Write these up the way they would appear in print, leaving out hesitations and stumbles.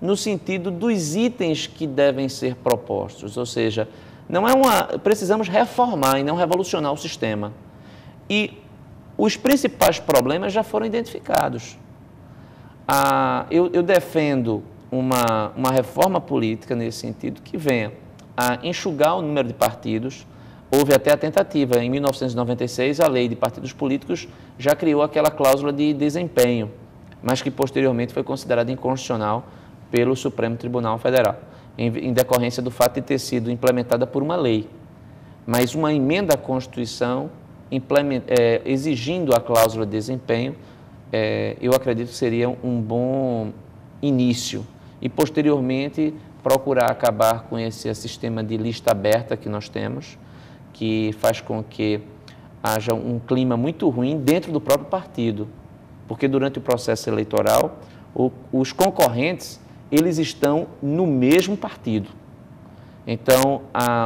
no sentido dos itens que devem ser propostos, ou seja, precisamos reformar e não revolucionar o sistema. E os principais problemas já foram identificados. Eu defendo uma reforma política nesse sentido que venha a enxugar o número de partidos. Houve até a tentativa, em 1996, a lei de partidos políticos já criou aquela cláusula de desempenho, mas que posteriormente foi considerada inconstitucional pelo Supremo Tribunal Federal, em decorrência do fato de ter sido implementada por uma lei. Mas uma emenda à Constituição exigindo a cláusula de desempenho, eu acredito que seria um bom início. E, posteriormente, procurar acabar com esse sistema de lista aberta que nós temos, que faz com que haja um clima muito ruim dentro do próprio partido. Porque durante o processo eleitoral, os concorrentes, eles estão no mesmo partido. Então,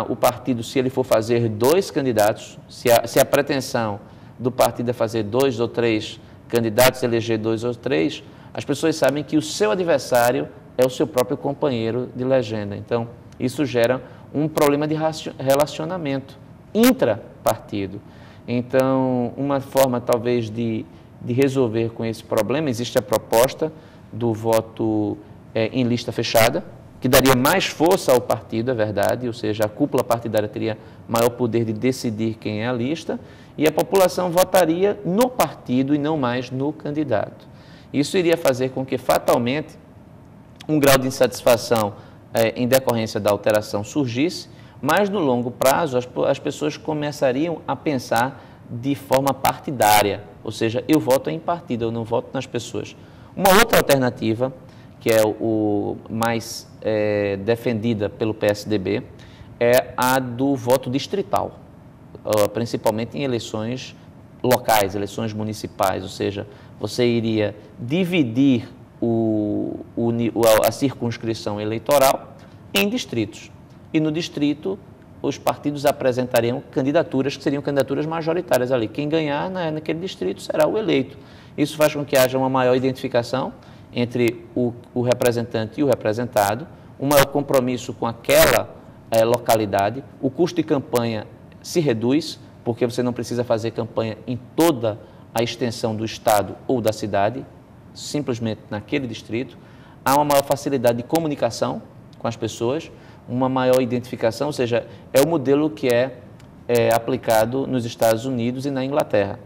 o partido, se ele for fazer 2 candidatos, se a pretensão do partido é fazer 2 ou 3 candidatos, eleger 2 ou 3, as pessoas sabem que o seu adversário é o seu próprio companheiro de legenda. Então, isso gera um problema de relacionamento intra-partido. Então, uma forma, talvez, de resolver com esse problema, existe a proposta do voto em lista fechada, que daria mais força ao partido, é verdade, ou seja, a cúpula partidária teria maior poder de decidir quem é a lista, e a população votaria no partido e não mais no candidato. Isso iria fazer com que, fatalmente, um grau de insatisfação em decorrência da alteração surgisse, mas no longo prazo as pessoas começariam a pensar de forma partidária, ou seja, eu voto em partido, eu não voto nas pessoas. Uma outra alternativa, que é o mais defendida pelo PSDB, é a do voto distrital, principalmente em eleições locais, eleições municipais, ou seja, você iria dividir a circunscrição eleitoral em distritos. E no distrito, os partidos apresentariam candidaturas que seriam candidaturas majoritárias ali. Quem ganhar naquele distrito será o eleito. Isso faz com que haja uma maior identificação entre o representante e o representado, um maior compromisso com aquela localidade, o custo de campanha se reduz, porque você não precisa fazer campanha em toda a extensão do estado ou da cidade, simplesmente naquele distrito. Há uma maior facilidade de comunicação com as pessoas, uma maior identificação, ou seja, é o modelo que é aplicado nos Estados Unidos e na Inglaterra.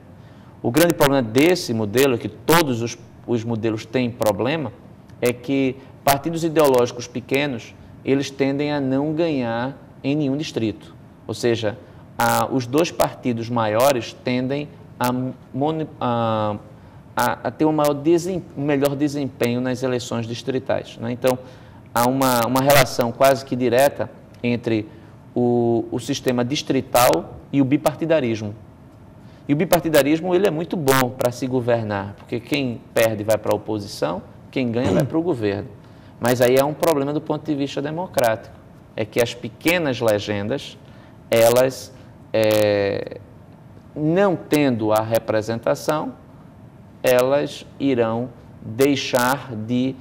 O grande problema desse modelo, que todos os modelos têm problema, é que partidos ideológicos pequenos, eles tendem a não ganhar em nenhum distrito. Ou seja, os 2 partidos maiores tendem a ter um melhor desempenho nas eleições distritais, né? Então, há uma relação quase que direta entre o sistema distrital e o bipartidarismo. E o bipartidarismo ele é muito bom para se governar, porque quem perde vai para a oposição, quem ganha vai para o governo. Mas aí é um problema do ponto de vista democrático, é que as pequenas legendas, elas, não tendo a representação, elas irão deixar de,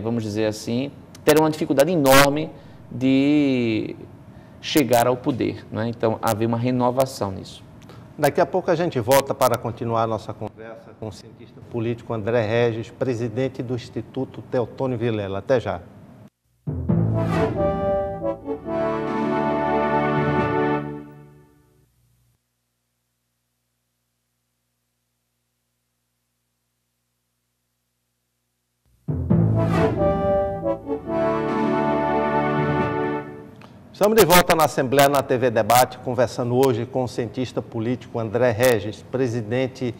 vamos dizer assim, ter uma dificuldade enorme de chegar ao poder, né? Então, haver uma renovação nisso. Daqui a pouco a gente volta para continuar a nossa conversa com o cientista político André Regis, presidente do Instituto Teotônio Vilela. Até já. Estamos de volta na Assembleia, na TV Debate, conversando hoje com o cientista político André Regis, presidente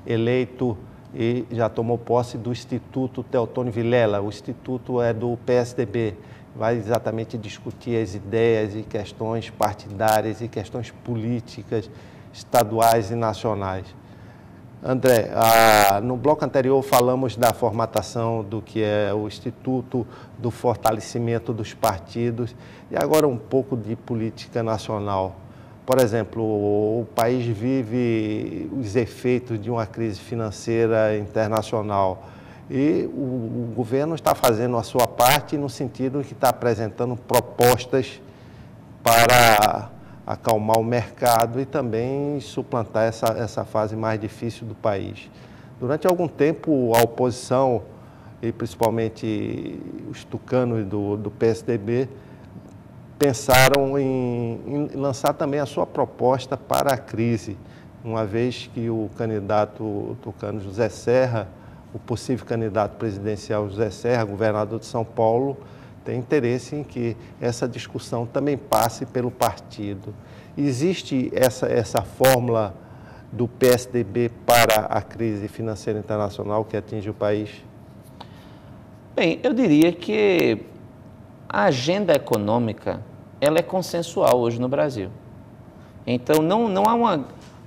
eleito e já tomou posse do Instituto Teotônio Vilela. O Instituto é do PSDB, vai exatamente discutir as ideias e questões partidárias e questões políticas estaduais e nacionais. André, no bloco anterior falamos da formatação do que é o Instituto, do fortalecimento dos partidos e agora um pouco de política nacional. Por exemplo, o país vive os efeitos de uma crise financeira internacional E o governo está fazendo a sua parte no sentido que está apresentando propostas para acalmar o mercado e também suplantar essa fase mais difícil do país. Durante algum tempo, a oposição, e principalmente os tucanos do PSDB, pensaram em lançar também a sua proposta para a crise, uma vez que o candidato tucano José Serra, o possível candidato presidencial José Serra, governador de São Paulo, tem interesse em que essa discussão também passe pelo partido. Existe essa fórmula do PSDB para a crise financeira internacional que atinge o país? Bem, eu diria que a agenda econômica ela é consensual hoje no Brasil. Então, não há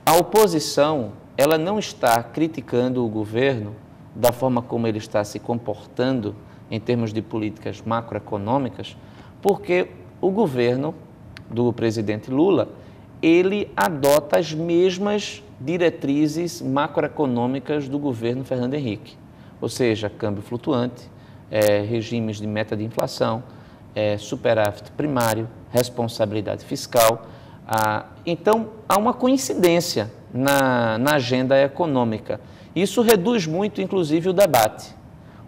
a oposição ela não está criticando o governo da forma como ele está se comportando em termos de políticas macroeconômicas, porque o governo do presidente Lula, ele adota as mesmas diretrizes macroeconômicas do governo Fernando Henrique, ou seja, câmbio flutuante, regimes de meta de inflação, superávit primário, responsabilidade fiscal. Então, há uma coincidência na agenda econômica. Isso reduz muito, inclusive, o debate.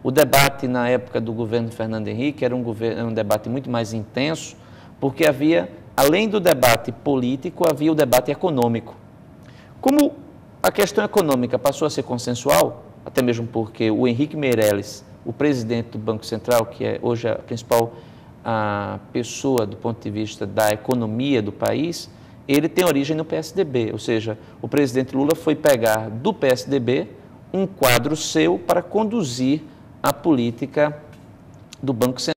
O debate na época do governo Fernando Henrique era um debate muito mais intenso, porque havia, além do debate político, havia o debate econômico. Como a questão econômica passou a ser consensual, até mesmo porque o Henrique Meirelles, o presidente do Banco Central, que é hoje a principal pessoa do ponto de vista da economia do país, ele tem origem no PSDB, ou seja, o presidente Lula foi pegar do PSDB um quadro seu para conduzir a política do Banco Central.